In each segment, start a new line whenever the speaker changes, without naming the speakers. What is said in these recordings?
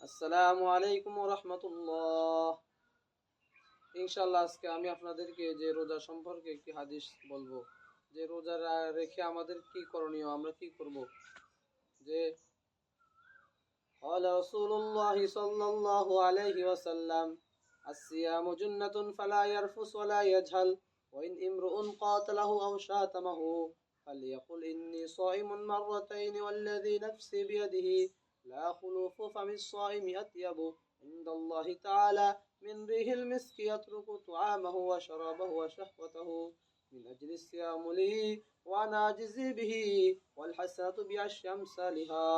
আসসালামু আলাইকুম ওয়া রাহমাতুল্লাহ। ইনশাআল্লাহ আজকে আমি আপনাদেরকে যে রোজা সম্পর্কে একটি হাদিস বলবো, যে রোজা রেখে আমাদের কি করণীয়, আমরা কি করব। যে قال رسول الله صلى الله عليه وسلم الصيام جنة فلا يرفث ولا يجهل وإن امرؤ قاتله أو شاتمه فليقل إني صائم مرتين والذي نفسي بيده لا خلوف فم الصائم أطيب عند الله تعالى من ريح المسك يترك طعامه وشرابه وشهوته من أجل الصيام لي وأنا أجزي به والحسنة بعشر أمثالها।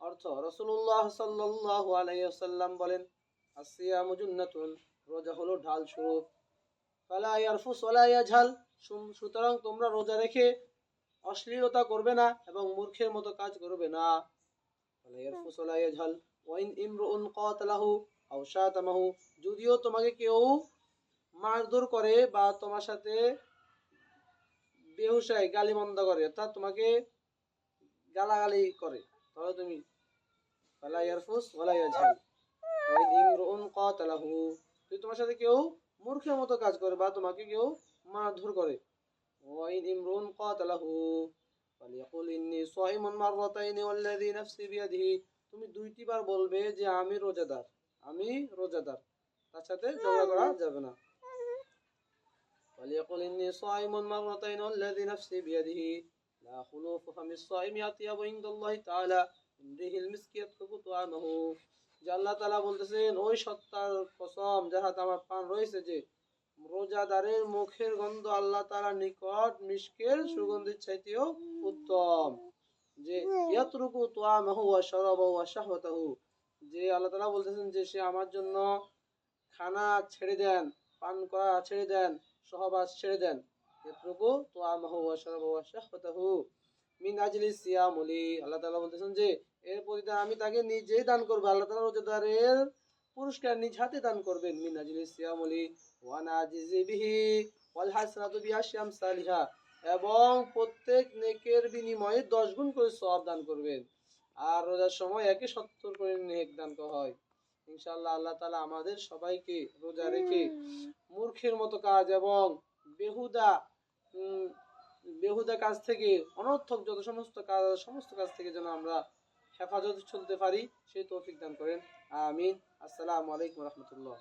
অর্থ, রাসূলুল্লাহ সাল্লাল্লাহু আলাইহি ওয়াসাল্লাম বলেন, আসিয়ামু জুন্নাতুন, রোজা হলো ঢাল স্বরূপ, ফালা ইয়ারফুস ওয়ালা ইয়াজহাল, সুতরাং তোমরা রোজা রেখে অশ্লীলতা করবে না এবং মূর্খের মতো কাজ করবে না। ফালা ইয়ারফুস ওয়ালা ইয়াজহাল ওয়া ইন ইমরুন কাতালাহু আও শাতামাহু, যদিও তোমাকে কেউ মারধর করে বা তোমার সাথে বেহুশায় গালিমন্দ করে, অর্থাৎ তোমাকে গালাগালি করে, তাহলে তুমি ফালা ইয়ারফুস ওয়ালা ইয়াজহাল ওয়া ইন ইমরুন কাতালাহু, যদি তোমার সাথে কেউ মূর্খের মতো কাজ করে বা তোমাকে কেউ মারধর করে, ওয়া ইন ইমরুন কাতালাহু ফালিয়াকুল ইন্নী সাইমুন মাররাতাইনি ওয়াল্লাযী নাফসি বিয়াদিহি, তুমি দুইটি বার বলবে যে আমি রোজাদার, আমি রোজাদার, তার সাথে ঝগড়া করা যাবে না। ফালিয়াকুল ইন্নী সাইমুন মাররাতাইনি ওয়াল্লাযী নাফসি বিয়াদিহি লা খুলুফু ফামিস সাইমি আতিয়াবু ইনদাল্লাহি তাআলা মিন রিহিল মিসকি ইয়াতরুকু তুআমাহু, যে আল্লাহ তাআলা বলতেছেন, ওই সত্তার কসম যার হাতে আমার প্রাণ রয়েছে, যে রোজাদারের মুখের গন্ধ আল্লাহ তাআলার নিকট মিশকের সুগন্ধির চাইতেও উত্তম। যে ইয়াতরুকু তুআমাহু ওয়া শারাবাহু ওয়া শাহওয়াতাহু, যে আল্লাহ তাআলা বলতেছেন যে সে আমার জন্য খানা ছেড়ে দেন, পান করা ছেড়ে দেন, সহবাস ছেড়ে দেন। ইয়াতরুকু তুআমাহু ওয়া শারাবাহু ওয়া শাহওয়াতাহু মিন আজলি সিয়ামুলি, আল্লাহ তাআলা বলতেছেন যে এর পরিণাম আমি তাকে নিজেই দান করব। আল্লাহ তাআলা রোজাদারের পুরস্কার নিজ হাতে দান করবেন। মিন আজলি সিয়ামুলি ওয়া নাজিজি বিহি ওয়াল হাসানাতু বিআশরি আমসালিহা, এবং প্রত্যেক নেকের বিনিময়ে 10 গুণ করে সওয়াব দান করবেন। আর রোজার সময় 70 করে নেক দান করা হয়। ইনশাআল্লাহ আল্লাহ তাআলা আমাদের সবাইকে রোজা রেখে মূর্খের মতো কাজ এবং বেহুদা বেহুদা কাজ থেকে, অনর্থক যত সমস্ত কাজ থেকে যেন আমরা হেফাজতে চলতে পারি, সেই তৌফিক দান করেন। আমিন। আসসালামু আলাইকুম ওয়া রাহমাতুল্লাহ।